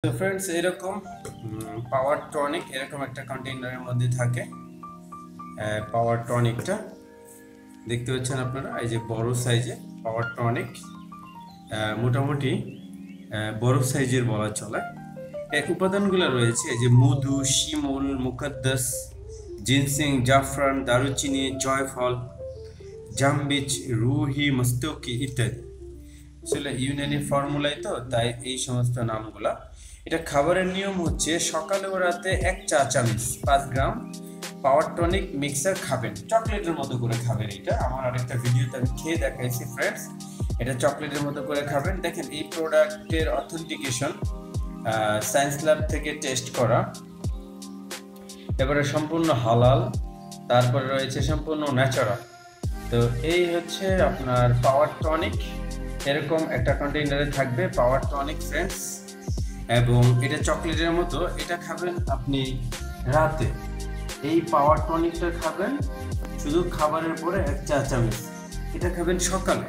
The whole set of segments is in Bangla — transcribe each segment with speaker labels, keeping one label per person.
Speaker 1: তো फ्रेंड्स এরকম পাওয়ার টনিক এরকম একটা কন্টেইনারের মধ্যে থাকে। পাওয়ার টনিকটা দেখতে পাচ্ছেন আপনারা, এই যে বড় সাইজে পাওয়ার টনিক, মোটামুটি বড় সাইজের বলা চলে। এই উপাদানগুলো রয়েছে এই যে মধু, শিমুল, মুকদ্দাস, জিনসিং, জাফরান, দারুচিনি, জয়ফল, জামবিচ, রুহি, মস্তকি ইত্যাদি। আসলে ইউনানি ফর্মুলাই তো, তাই এই সমস্ত নামগুলা। এটা খাবারের নিয়ম হচ্ছে সকালে ও রাতে 1 চা চামচ 5 গ্রাম পাওয়ার টনিক মিক্সার খাবেন, চকলেটের মতো করে খাবেন। এটা আমার আরেকটা ভিডিওতে আমি খেয়ে দেখাইছি ফ্রেন্ডস, এটা চকলেটের মতো করে খাবেন। দেখেন এই প্রোডাক্টের অথেন্টিকেশন সায়েন্স ল্যাব থেকে টেস্ট করা, এবারে সম্পূর্ণ হালাল, তারপরে রয়েছে সম্পূর্ণ ন্যাচারাল। তো এই হচ্ছে আপনার পাওয়ার টনিক, এরকম একটা কন্টেইনারে থাকবে পাওয়ার টনিক ফ্রেন্ডস, এবং এটা চকলেটের মতো। এটা খাবেন আপনি রাতে, এই পাওয়ার টনিকটা খাবেন শুধু খাবারের পরে 1 চা চামচ। এটা খাবেন সকালে,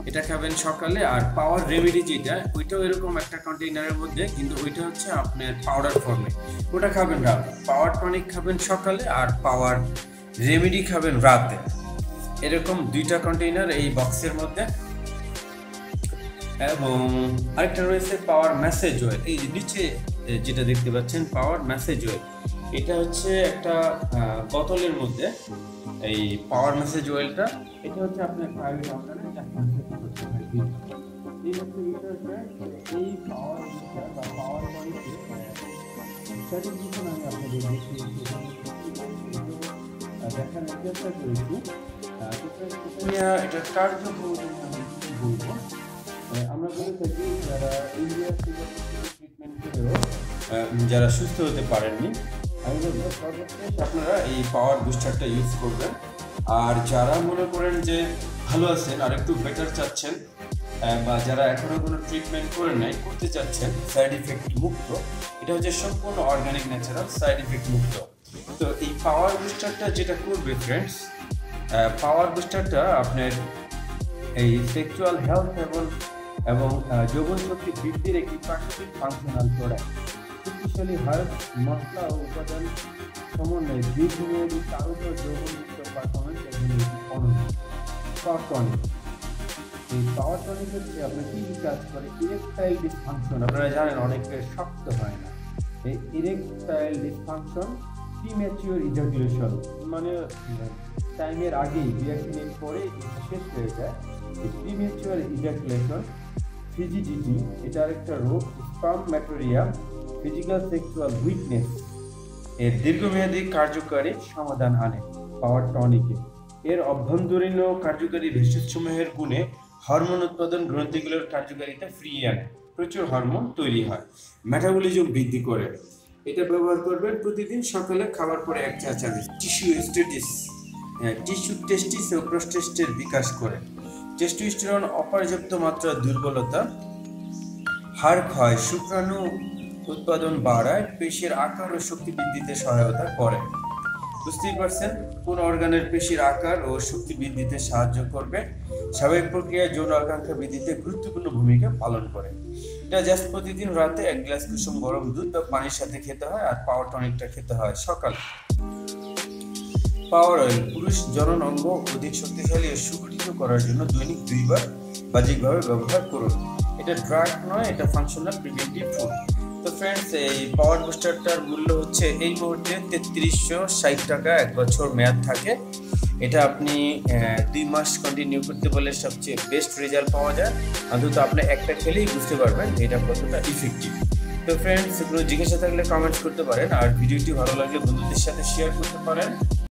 Speaker 1: এটা খাবেন সকালে। আর পাওয়ার রেমেডি যেটা, ওইটাও এরকম একটা কন্টেইনারের মধ্যে, কিন্তু ওইটা হচ্ছে আপনার পাউডার ফর্মে, ওটা খাবেন রাতে। পাওয়ার টনিক খাবেন সকালে আর পাওয়ার রেমেডি খাবেন রাতে। এরকম 2টা কন্টেইনার এই বক্সের মধ্যে। এবং আরেকটা রয়েছে পাওয়ার ম্যাসেজ অয়েল, এই নিচে যেটা দেখতে পাচ্ছেন পাওয়ার ম্যাসেজ অয়েল, এটা হচ্ছে একটা বোতলের মধ্যে। এই পাওয়ার ম্যাসেজ অয়েলটা, এটা হচ্ছে আপনার প্রাইভেট অর্ডারে এটা করতে হয়। এই হচ্ছে এই পাওয়ার বা পাওয়ার টনিকে স্যাটিসফ্যাকশন আমি আপনাদের দেখানোর চেষ্টা করেছি। এটা কার্যক্ষমতা আমি বলবো, আমরা বলে থাকি যারা ইন্ডিয়া থেকে ট্রিটমেন্ট করেও যারা সুস্থ হতে পারেননি, আমি বলবো সর্বশেষ আপনারা এই পাওয়ার বুস্টারটা ইউজ করবেন। আর যারা মনে করেন যে ভালো আছেন আর একটু বেটার চাচ্ছেন, বা যারা এখনো কোনো ট্রিটমেন্ট করে নাই, করতে চাচ্ছেন সাইড ইফেক্ট মুক্ত, এটা হচ্ছে সম্পূর্ণ অর্গানিক ন্যাচারাল সাইড ইফেক্ট মুক্ত। তো এই পাওয়ার বুস্টারটা যেটা করবে ফ্রেন্ডস, পাওয়ার বুস্টারটা আপনার এই সেক্সুয়াল হেলথ এবং যৌবন শক্তি বৃদ্ধির একটি প্রাকৃতিক ফাংশনাল প্রোডাক্ট। শক্তিশালী হার্ব, মশলা ও উপাদান সমন্বয়ে দীর্ঘমেয়াদী চালিত যৌবনযুক্ত পারফরমেন্স এবং পাওয়ার টনিক। এই পাওয়ার টনিক হচ্ছে আপনার কি কাজ করে? ইরেকটাইল ডিসফাংশন, আপনারা জানেন অনেকের শক্ত হয় না, এই ইরেকটাইল ডিসফাংশন, প্রিম্যাচিওর ইজাকুলেশন, মানে টাইমের আগেই 2 মিনিট পরে শেষ হয়ে যায়। প্রিম্যাচিওর ইজাকুলেশন, ফিজিডিটি, এটা আরেকটা রোগ, স্পার্মেটোরিয়া, ফিজিক্যাল সেক্সুয়াল উইকনেস, এর দীর্ঘমেয়াদী কার্যকারী সমাধান আনে পাওয়ার টনিকে। এর অভ্যন্তরীণ কার্যকারী ভেষজসমূহের গুণে হরমোন উৎপাদন গ্রন্থিগুলোর কার্যকারিতা ফিরিয়ে আনে, প্রচুর হরমোন তৈরি হয়, মেটাবলিজম বৃদ্ধি করে। এটা ব্যবহার করবেন প্রতিদিন সকালে খাবার পরে 1 চা চামচ। টিস্যু টেস্টিস ও প্রোস্টেটের বিকাশ করে। টেস্টোস্টেরন অপর্যাপ্ত মাত্রা দুর্বলতা, হাড় ক্ষয়, শুক্রাণু উৎপাদন বাড়ায়, পেশির আকার ও শক্তি বৃদ্ধিতে সহায়তা করে। বুঝতেই পারছেন কোন অর্গানের পেশির আকার ও শক্তি বৃদ্ধিতে সাহায্য করবে, স্বাভাবিক প্রক্রিয়ায় যৌন আকাঙ্ক্ষা বৃদ্ধিতে গুরুত্বপূর্ণ ভূমিকা পালন করে। এটা জাস্ট প্রতিদিন রাতে 1 গ্লাস কুসুম গরম দুধ বা পানির সাথে খেতে হয়, আর পাওয়ার টনিকটা খেতে হয় সকালে। পাওয়ার অয়েল, পুরুষ জনন অঙ্গ অধিক শক্তিশালী ও সুগঠিত করার জন্য দৈনিক 2 বার বাহ্যিকভাবে ব্যবহার করুন। এটা ড্রাগ নয়, এটা ফাংশনাল প্রিভেন্টিভ ফুড। তো ফ্রেন্ডস, এই পাওয়ার বুস্টারটার মূল্য হচ্ছে এই মুহূর্তে 3360 টাকা, 1 বছর মেয়াদ থাকে। এটা আপনি 2 মাস কন্টিনিউ করতে বলে সবচেয়ে বেস্ট রেজাল্ট পাওয়া যায়। অন্তত আপনি একটা খেলেই বুঝতে পারবেন এটা কতটা ইফেক্টিভ। তো ফ্রেন্ডস, কোনো জিজ্ঞাসা থাকলে কমেন্টস করতে পারেন, আর ভিডিওটি ভালো লাগলে বন্ধুদের সাথে শেয়ার করতে পারেন।